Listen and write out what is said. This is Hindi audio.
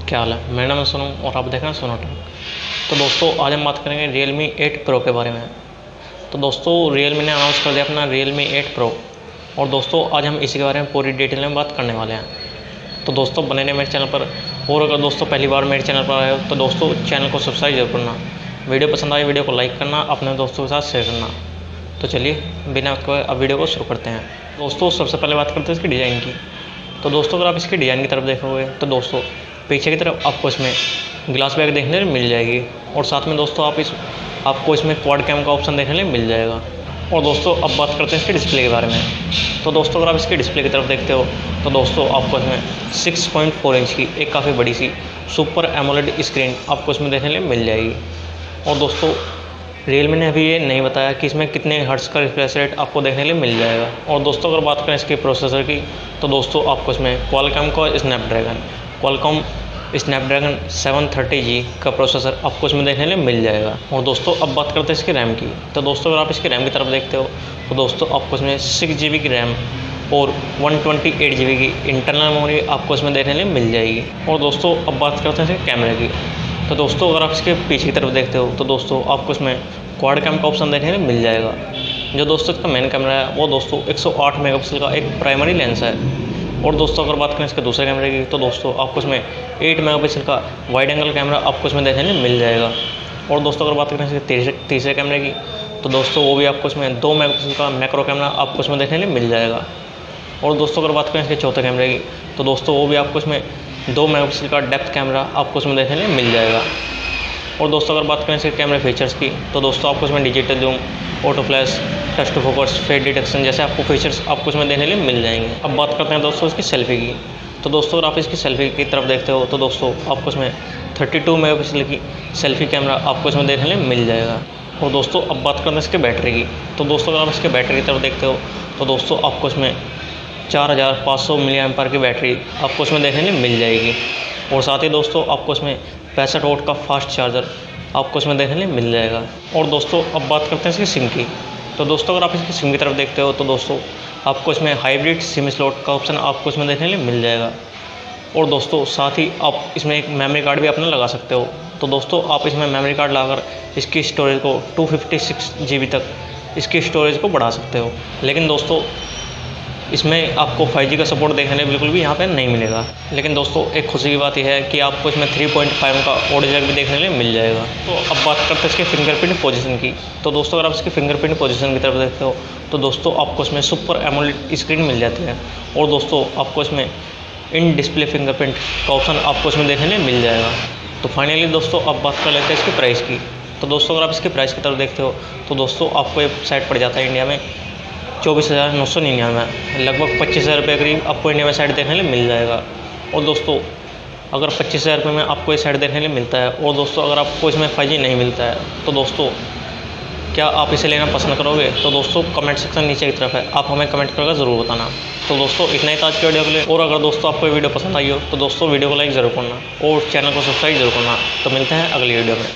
क्या हाल है। मेरा नाम है सोनू और आप देख रहे हैं सोनू टॉक। तो दोस्तों आज हम बात करेंगे Realme 8 Pro के बारे में। तो दोस्तों Realme ने अनाउंस कर दिया अपना Realme 8 Pro और दोस्तों आज हम इसी के बारे में पूरी डिटेल में बात करने वाले हैं। तो दोस्तों बने रहे मेरे चैनल पर, और अगर दोस्तों पहली बार मेरे चैनल पर आए हो तो दोस्तों चैनल को सब्सक्राइब जरूर करना, वीडियो पसंद आए वीडियो को लाइक करना, अपने दोस्तों के साथ शेयर करना। तो चलिए बिना वक्त अब वीडियो को शुरू करते हैं। दोस्तों सबसे पहले बात करते हैं इसकी डिज़ाइन की। तो दोस्तों अगर आप इसकी डिज़ाइन की तरफ देखोगे तो दोस्तों पीछे की तरफ आपको इसमें ग्लास बैग देखने को मिल जाएगी और साथ में दोस्तों आपको इसमें क्वाड कैम का ऑप्शन देखने को मिल जाएगा। और दोस्तों अब बात करते हैं इसके डिस्प्ले के बारे में। तो दोस्तों अगर आप इसके डिस्प्ले की तरफ देखते हो तो दोस्तों आपको इसमें 6.4 इंच की एक काफ़ी बड़ी सी सुपर एमोलेड स्क्रीन आपको इसमें देखने को मिल जाएगी। और दोस्तों Realme ने अभी ये नहीं बताया कि इसमें कितने हर्ट्ज़ का रिफ्रेश रेट आपको देखने के लिए मिल जाएगा। और दोस्तों अगर बात करें इसके प्रोसेसर की तो दोस्तों आपको इसमें क्वालकॉम स्नैपड्रैगन 730G का प्रोसेसर आपको इसमें देखने के लिए मिल जाएगा। और दोस्तों अब बात करते हैं इसकी रैम की। तो दोस्तों अगर आप इसकी रैम की तरफ देखते हो तो दोस्तों आपको इसमें 6GB की रैम और 128GB की इंटरनल मेमोरी आपको इसमें देखने के लिए मिल जाएगी। और दोस्तों अब बात करते हैं इसके कैमरे की। तो दोस्तों अगर आप इसके पीछे की तरफ देखते हो तो दोस्तों आपको इसमें क्वाड कैम का ऑप्शन देखने को मिल जाएगा। जो दोस्तों इसका मेन कैमरा है वो दोस्तों 108 मेगापिक्सल का एक प्राइमरी लेंस है। और दोस्तों अगर बात करें इसके दूसरे कैमरे की तो दोस्तों आपको इसमें 8 मेगापिक्सल का वाइड एंगल कैमरा आपको इसमें देखने को मिल जाएगा। और दोस्तों अगर बात करें इसके तीसरे कैमरे की तो दोस्तों वो भी आपको इसमें 2 मेगापिक्सल का मैक्रो कैमरा आपको इसमें देखने को मिल जाएगा। और दोस्तों अगर बात करें इसके चौथे कैमरे की तो दोस्तों वो भी आपको इसमें 2 मेगापिक्सल का डेप्थ कैमरा आपको इसमें देखने को मिल जाएगा। और दोस्तों अगर बात करें इसके कैमरे फीचर्स की तो दोस्तों आपको इसमें digital zoom, auto flash, touch to focus, face detection जैसे आपको फीचर्स आपको इसमें देखने के लिए मिल जाएंगे। अब बात करते हैं दोस्तों इसकी सेल्फी की। तो दोस्तों अगर आप इसकी सेल्फी की तरफ देखते हो तो दोस्तों आपको इसमें 32 मेगापिक्सल की सेल्फी कैमरा आपको इसमें देखने के लिए मिल जाएगा। और दोस्तों अब बात करते हैं इसके बैटरी की। तो दोस्तों अगर आप इसके बैटरी की तरफ देखते हो तो दोस्तों आपको इसमें 4500 mAh की बैटरी आपको इसमें देखने के लिए मिल जाएगी। और साथ ही दोस्तों आपको इसमें 65 वोल्ट का फास्ट चार्जर आपको इसमें देखने के लिए मिल जाएगा। और दोस्तों अब बात करते हैं इसकी सिम की। तो दोस्तों अगर आप इसकी सिम की तरफ देखते हो तो दोस्तों आपको इसमें हाइब्रिड सिम स्लॉट का ऑप्शन आपको इसमें देखने के लिए मिल जाएगा। और दोस्तों साथ ही आप इसमें एक मेमोरी कार्ड भी अपना लगा सकते हो। तो दोस्तों आप इसमें मेमोरी कार्ड लगाकर इसकी स्टोरेज को 256GB तक इसकी स्टोरेज को बढ़ा सकते हो। लेकिन दोस्तों इसमें आपको 5G का सपोर्ट देखने बिल्कुल भी यहाँ पे नहीं मिलेगा। लेकिन दोस्तों एक खुशी की बात यह है कि आपको इसमें 3.5 का ऑडियो जैक भी देखने के लिए मिल जाएगा। तो अब बात करते हैं इसके फिंगरप्रिंट पोजीशन की। तो दोस्तों अगर आप इसकी फिंगरप्रिंट पोजीशन की तरफ देखते हो तो दोस्तों आपको इसमें सुपर एमोलेड स्क्रीन मिल जाती है। और दोस्तों आपको इसमें इन डिस्प्ले फिंगरप्रिंट का ऑप्शन आपको इसमें देखने के लिए मिल जाएगा। तो फाइनली दोस्तों अब बात कर लेते हैं इसकी प्राइस की। तो दोस्तों अगर आप इसकी प्राइस की तरफ देखते हो तो दोस्तों आपको ये साइट पड़ जाता है इंडिया में 24,999, लगभग 25,000 रुपये करीब आपको इंडिया में साइट देखने के लिए मिल जाएगा। और दोस्तों अगर 25,000 रुपये में आपको ये साइट देखने के लिए मिलता है और दोस्तों अगर आपको इसमें 5G नहीं मिलता है तो दोस्तों क्या आप इसे लेना पसंद करोगे? तो दोस्तों कमेंट सेक्शन नीचे की तरफ है, आप हमें कमेंट करके ज़रूर बताना। तो दोस्तों इतना ही था आज के वीडियो के लिए। और अगर दोस्तों आपको ये वीडियो पसंद आई हो तो दोस्तों वीडियो को लाइक ज़रूर करना और चैनल को सब्सक्राइब जरूर करना। तो मिलते हैं अगली वीडियो में।